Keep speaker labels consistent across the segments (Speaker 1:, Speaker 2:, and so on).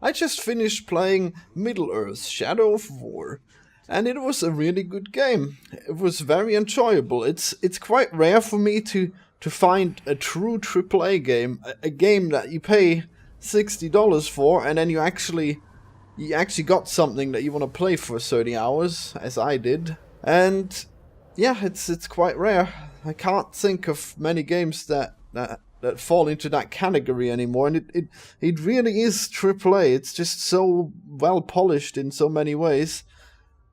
Speaker 1: I just finished playing Middle-earth: Shadow of War, and it was a really good game. It was very enjoyable. It's quite rare for me to find a true AAA game, a game that you pay $60 for, and then you actually got something that you want to play for 30 hours, as I did. And yeah, it's quite rare. I can't think of many games that fall into that category anymore, and it really is AAA. It's just so well polished in so many ways.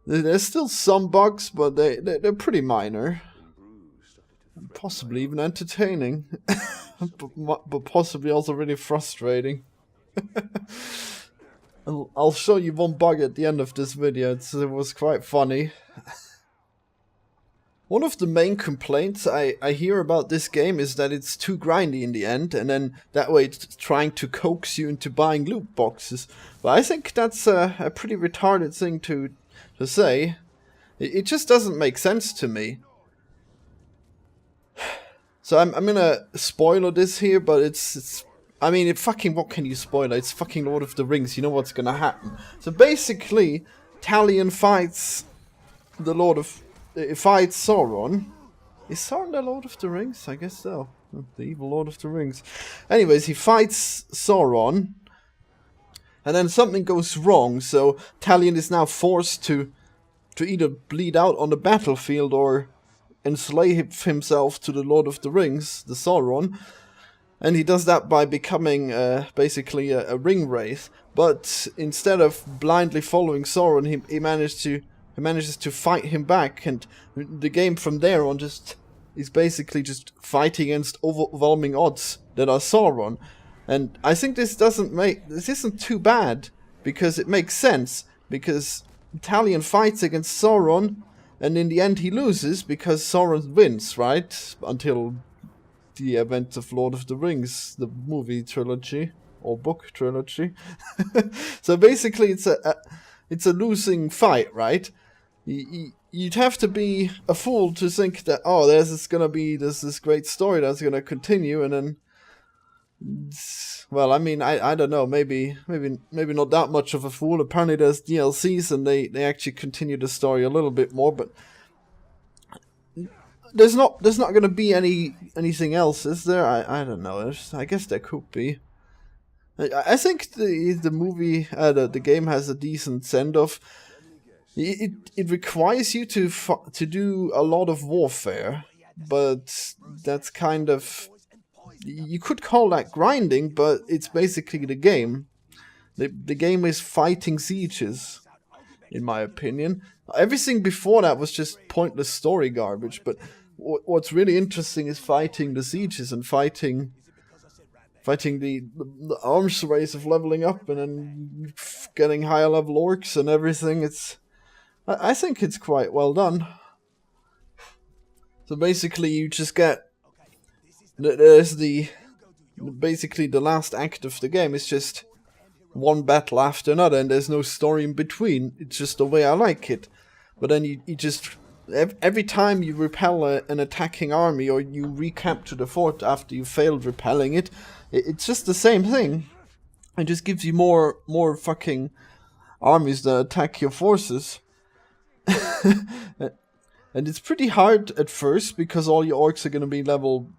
Speaker 1: There's still some bugs, but they're pretty minor. Possibly even entertaining, but possibly also really frustrating. I'll show you one bug at the end of this video. It was quite funny. One of the main complaints I hear about this game is that it's too grindy in the end, and then that way it's trying to coax you into buying loot boxes. But I think that's a pretty retarded thing to say. It just doesn't make sense to me. So I'm gonna spoiler this here, but it's I mean, what can you spoiler? It's fucking Lord of the Rings. You know what's gonna happen. So basically, Talion fights fights Sauron. Is Sauron the Lord of the Rings? I guess so. The evil Lord of the Rings. Anyways, he fights Sauron, and then something goes wrong. So Talion is now forced to either bleed out on the battlefield or enslave himself to the Lord of the Rings, the Sauron. And he does that by becoming basically a ring wraith. But instead of blindly following Sauron, he manages to fight him back, and the game from there on is basically just fighting against overwhelming odds that are Sauron. And I think this isn't too bad, because it makes sense, because Talion fights against Sauron, and in the end he loses because Sauron wins, right? Until the events of Lord of the Rings, the movie trilogy or book trilogy. So basically it's a losing fight, right? You'd have to be a fool to think that, oh, there's this great story that's gonna continue, and then, well, I mean, I don't know, maybe not that much of a fool. Apparently there's DLCs and they actually continue the story a little bit more, but there's not gonna be anything else, is there? I don't know. I guess there could be. I think the movie, the game has a decent send-off. It requires you to do a lot of warfare, but that's kind of, you could call that grinding, but it's basically the game. The game is fighting sieges, in my opinion. Everything before that was just pointless story garbage, but what's really interesting is fighting the sieges and fighting the arms race of leveling up and then getting higher level orcs and everything. I think it's quite well done. So basically you just get, there's basically the last act of the game is just one battle after another, and there's no story in between. It's just the way I like it. But then you just, every time you repel an attacking army, or you recapture the fort after you failed repelling it, it's just the same thing. It just gives you more fucking armies that attack your forces. And it's pretty hard at first, because all your orcs are going to be level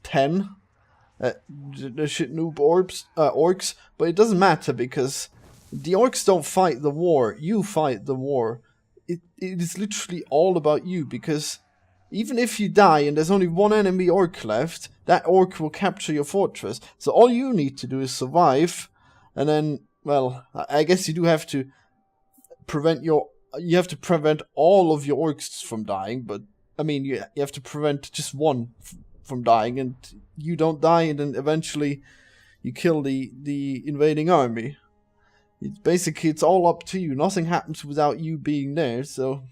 Speaker 1: 10. The shit noob orcs, but it doesn't matter, because the orcs don't fight the war, you fight the war. It is literally all about you, because even if you die and there's only one enemy orc left, that orc will capture your fortress. So all you need to do is survive, and then, well, I guess you do have to prevent all of your orcs from dying, but I mean, you have to prevent just one from dying, and you don't die, and then eventually you kill the invading army. It's all up to you. Nothing happens without you being there, so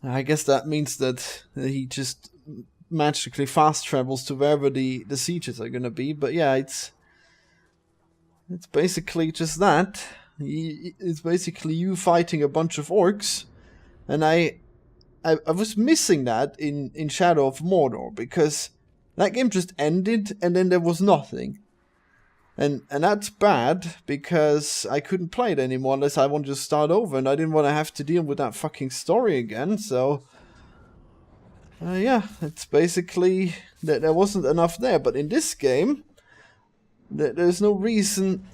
Speaker 1: I guess that means that he just magically fast travels to wherever the sieges are gonna be. But yeah, it's basically just that. It's basically you fighting a bunch of orcs, and I was missing that in Shadow of Mordor, because that game just ended and then there was nothing. And that's bad, because I couldn't play it anymore unless I wanted to start over, and I didn't want to have to deal with that fucking story again, so... yeah, it's basically that there wasn't enough there, but in this game, there's no reason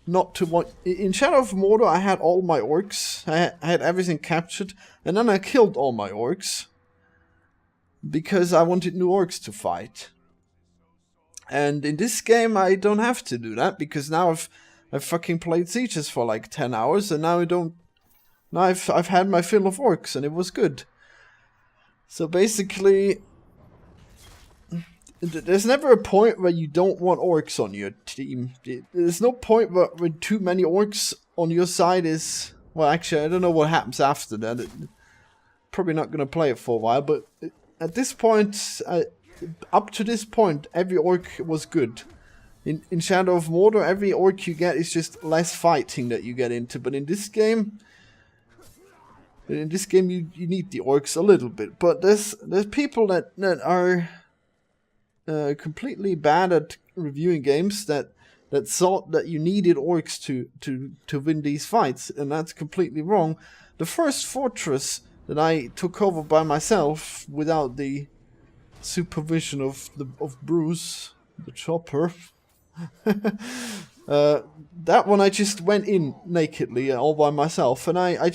Speaker 1: not to want... In Shadow of Mordor, I had all my orcs, I had everything captured, and then I killed all my orcs, because I wanted new orcs to fight. And in this game, I don't have to do that, because now I've fucking played Sieges for like 10 hours, and now I don't... Now I've had my fill of orcs, and it was good. So basically, there's never a point where you don't want orcs on your team. There's no point where too many orcs on your side is... Well, actually, I don't know what happens after that. Probably not going to play it for a while, but at this point, up to this point, every orc was good. In Shadow of Mordor, every orc you get is just less fighting that you get into, but in this game... you need the orcs a little bit, but there's people that are completely bad at reviewing games that thought that you needed orcs to win these fights, and that's completely wrong. The first fortress that I took over by myself without the supervision of Bruce, the chopper, that one I just went in nakedly all by myself, and I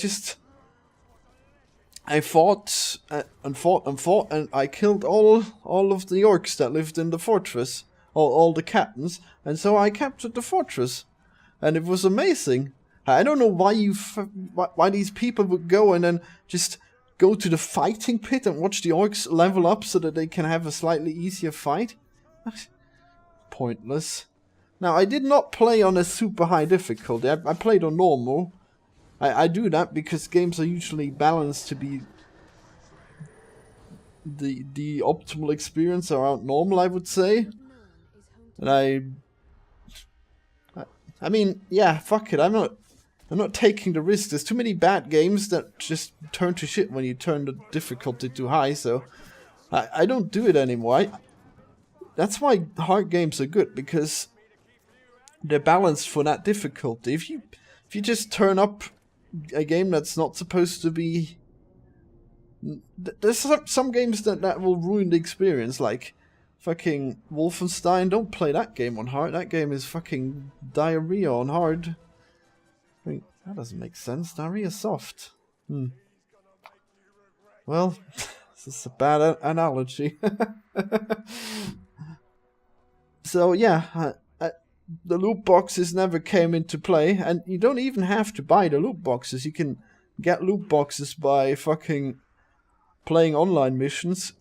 Speaker 1: fought and fought and fought, and I killed all of the orcs that lived in the fortress, all the captains, and so I captured the fortress, and it was amazing. I don't know why these people would go and then just go to the fighting pit and watch the orcs level up so that they can have a slightly easier fight. Pointless. Now, I did not play on a super high difficulty. I played on normal. I do that because games are usually balanced to be the optimal experience around normal, I would say. And I mean, yeah, fuck it. I'm not taking the risk. There's too many bad games that just turn to shit when you turn the difficulty too high, so I don't do it anymore. That's why hard games are good, because they're balanced for that difficulty. If you just turn up a game that's not supposed to be... There's some games that will ruin the experience, like fucking Wolfenstein. Don't play that game on hard. That game is fucking diarrhea on hard. Wait, that doesn't make sense. Diarrhea soft. Well, this is a bad analogy. So yeah, the loot boxes never came into play, and you don't even have to buy the loot boxes. You can get loot boxes by fucking playing online missions,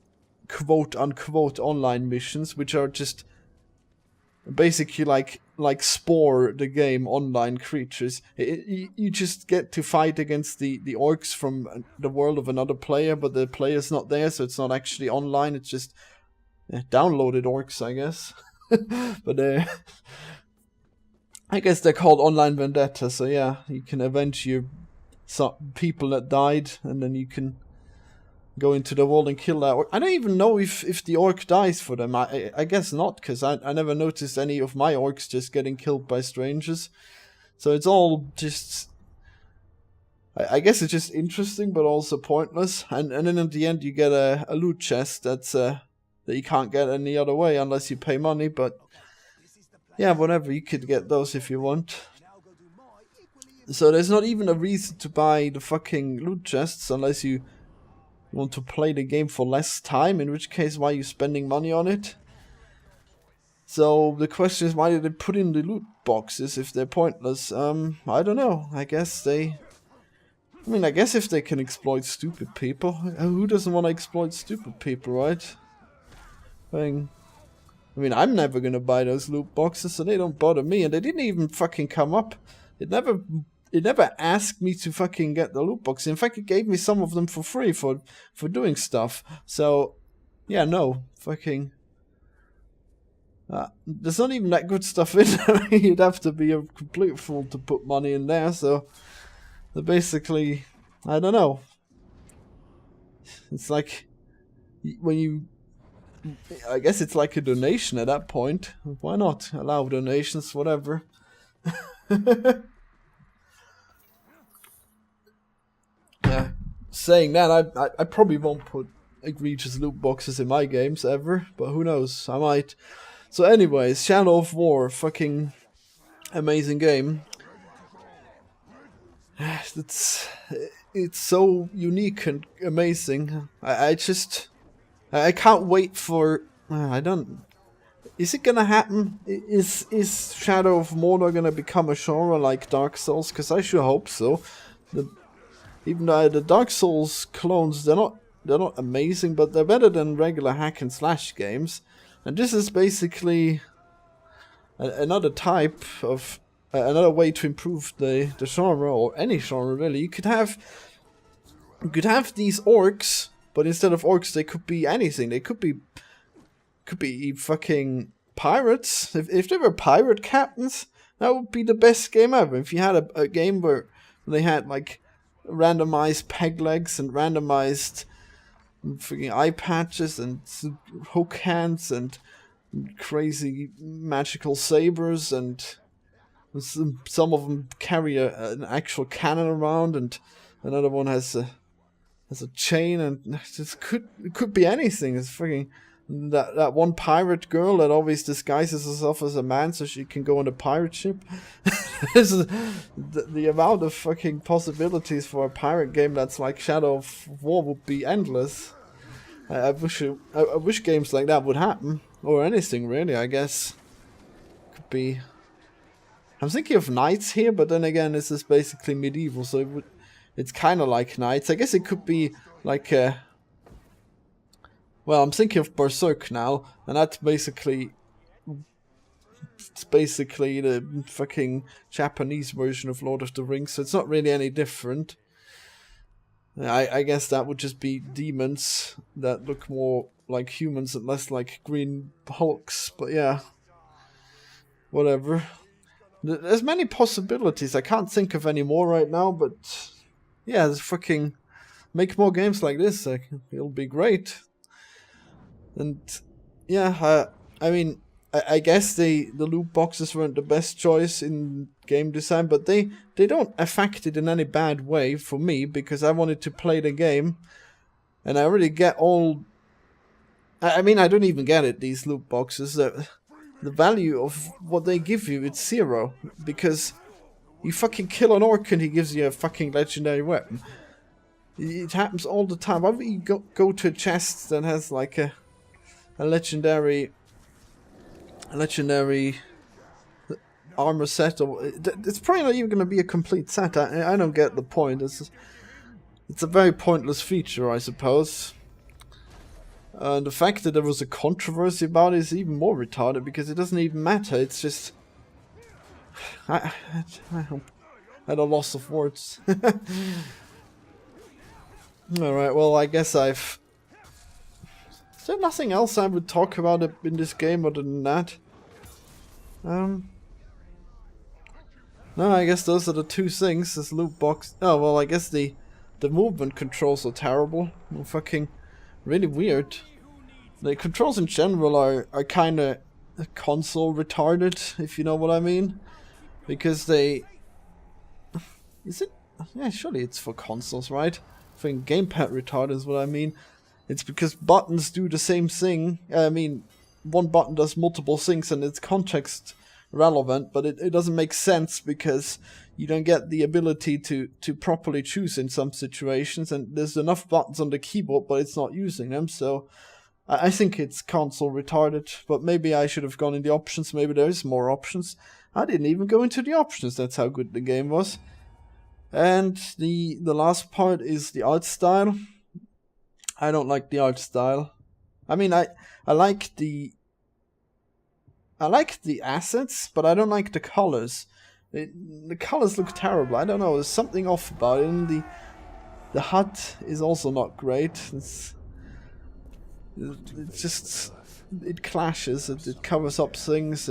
Speaker 1: quote unquote online missions, which are just basically like Spore, the game, online creatures. You just get to fight against the orcs from the world of another player, but the player's not there, so it's not actually online. It's just downloaded orcs, I guess. But I guess they're called Online Vendetta, so yeah, you can avenge your people that died, and then you can go into the world and kill that orc. I don't even know if the orc dies for them. I guess not, because I never noticed any of my orcs just getting killed by strangers. So it's all just... I guess it's just interesting, but also pointless. And then at the end you get a loot chest that you can't get any other way unless you pay money, but... Yeah, whatever, you could get those if you want. So there's not even a reason to buy the fucking loot chests unless you want to play the game for less time, in which case why are you spending money on it? So the question is, why did they put in the loot boxes if they're pointless? I don't know. I guess if they can exploit stupid people, who doesn't want to exploit stupid people, right? I mean, I'm never gonna buy those loot boxes, so they don't bother me, and they didn't even fucking come up. It never asked me to fucking get the loot box. In fact, it gave me some of them for free for doing stuff. So, yeah, no, fucking... there's not even that good stuff in there. You'd have to be a complete fool to put money in there, so... Basically, I don't know. It's like... When you I guess it's like a donation at that point. Why not allow donations, whatever. Saying that, I probably won't put egregious loot boxes in my games ever, but who knows, I might. So anyways, Shadow of War, fucking amazing game. It's so unique and amazing. I can't wait for... Is it gonna happen? Is Shadow of Mordor gonna become a genre like Dark Souls? Because I sure hope so. Even though the Dark Souls clones, they're not amazing, but they're better than regular hack and slash games. And this is basically another type of another way to improve the genre, or any genre really. You could have these orcs, but instead of orcs, they could be anything. They could be fucking pirates. If they were pirate captains, that would be the best game ever. If you had a game where they had like randomized peg legs and randomized freaking eye patches and hook hands and crazy magical sabers, and some of them carry an actual cannon around, and another one has a chain, and it could be anything. It's freaking that one pirate girl that always disguises herself as a man so she can go on a pirate ship. The amount of fucking possibilities for a pirate game that's like Shadow of War would be endless. I wish games like that would happen, or anything really. I guess could be. I'm thinking of Knights here, but then again, this is basically medieval, so it's kind of like Knights. I guess it could be like a... Well, I'm thinking of Berserk now, and that's basically... It's basically the fucking Japanese version of Lord of the Rings, so it's not really any different. I guess that would just be demons that look more like humans and less like green hulks, but yeah. Whatever. There's many possibilities. I can't think of any more right now, but yeah, there's fucking make more games like this. It'll be great. And yeah, I mean, I guess the loot boxes weren't the best choice in game design, but they don't affect it in any bad way for me, because I wanted to play the game, and I already get all... I mean, I don't even get it, these loot boxes. The value of what they give you, it's zero, because you fucking kill an orc and he gives you a fucking legendary weapon. It happens all the time. Why would you go to a chest that has like a legendary armor set? Or it's probably not even going to be a complete set. I don't get the point. It's a very pointless feature, I suppose. And the fact that there was a controversy about it is even more retarded, because it doesn't even matter. It's just... I'm at a loss of words. Alright, well, I guess I've... Is there nothing else I would talk about in this game other than that? No, I guess those are the two things. This loot box... Oh, well, I guess the movement controls are terrible. Fucking... really weird. The controls in general are kind of console retarded, if you know what I mean. Because they... Is it? Yeah, surely it's for consoles, right? I think gamepad retarded is what I mean. It's because buttons do the same thing. I mean, one button does multiple things and it's context relevant, but it doesn't make sense because you don't get the ability to properly choose in some situations, and there's enough buttons on the keyboard, but it's not using them, so I think it's console retarded, but maybe I should have gone in the options. Maybe there is more options. I didn't even go into the options, that's how good the game was. And the last part is the art style. I don't like the art style. I mean, I like the assets, but I don't like the colors. The colors look terrible. I don't know, there's something off about it, and the HUD is also not great. It's just... it clashes, it covers up things,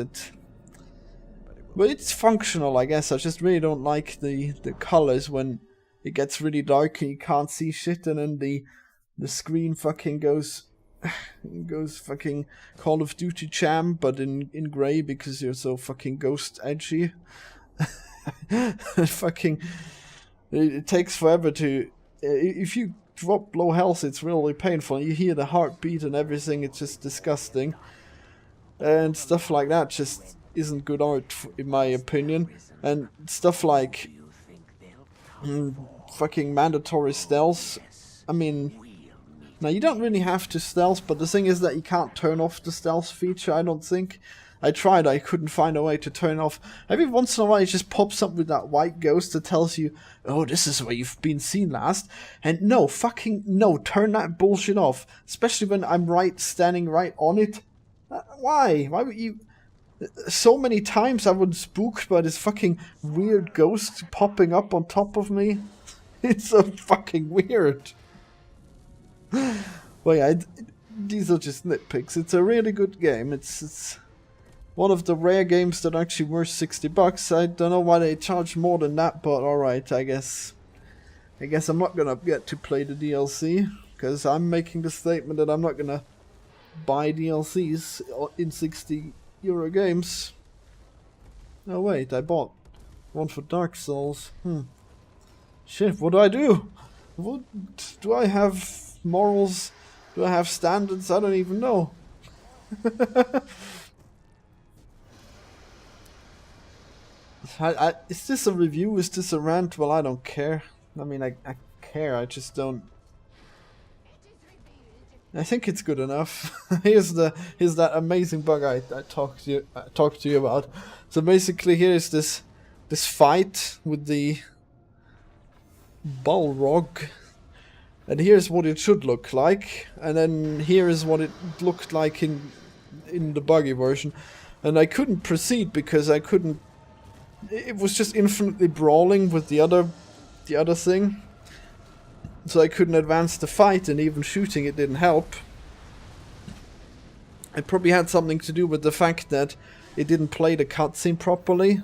Speaker 1: but it's functional, I guess. I just really don't like the colors when it gets really dark and you can't see shit, and then the screen fucking goes It goes fucking Call of Duty champ, but in grey because you're so fucking ghost edgy. Fucking, it takes forever to. If you drop low health, it's really painful. You hear the heartbeat and everything. It's just disgusting, and stuff like that just isn't good art, in my opinion. And stuff like fucking mandatory stealth. I mean, now you don't really have to stealth, but the thing is that you can't turn off the stealth feature. I don't think. I tried, I couldn't find a way to turn off. Every once in a while it just pops up with that white ghost that tells you, oh, this is where you've been seen last. And no, fucking no, turn that bullshit off. Especially when I'm standing right on it. Why? Why would you... So many times I was spooked by this fucking weird ghost popping up on top of me. It's so fucking weird. Well, yeah, these are just nitpicks. It's a really good game. It's one of the rare games that actually worth $60. I don't know why they charge more than that, but alright, I guess I'm not gonna get to play the DLC, because I'm making the statement that I'm not gonna buy DLCs in €60 games. Oh wait, I bought one for Dark Souls. Shit, what do I do? What, do I have morals? Do I have standards? I don't even know. Is this a review? Is this a rant? Well, I don't care. I mean, I care. I just don't. I think it's good enough. here's that amazing bug I talked to you about. So basically, here's this fight with the Balrog, and here's what it should look like, and then here is what it looked like in the buggy version, and I couldn't proceed because I couldn't. It was just infinitely brawling with the other thing. So I couldn't advance the fight, and even shooting it didn't help. It probably had something to do with the fact that it didn't play the cutscene properly.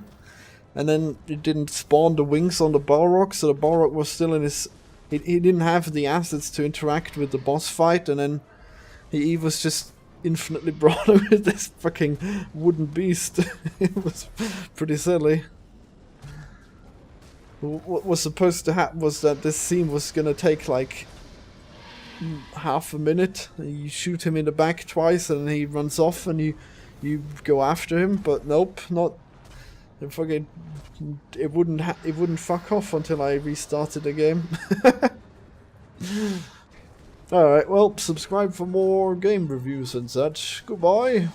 Speaker 1: And then it didn't spawn the wings on the Balrog, so the Balrog was still in his... He didn't have the assets to interact with the boss fight, and then he was just infinitely brawling with this fucking wooden beast. It was pretty silly. What was supposed to happen was that this scene was gonna take like half a minute. You shoot him in the back twice and he runs off and you go after him, but nope, not. Fucking, it wouldn't fuck off until I restarted the game. Alright, well, subscribe for more game reviews and such. Goodbye.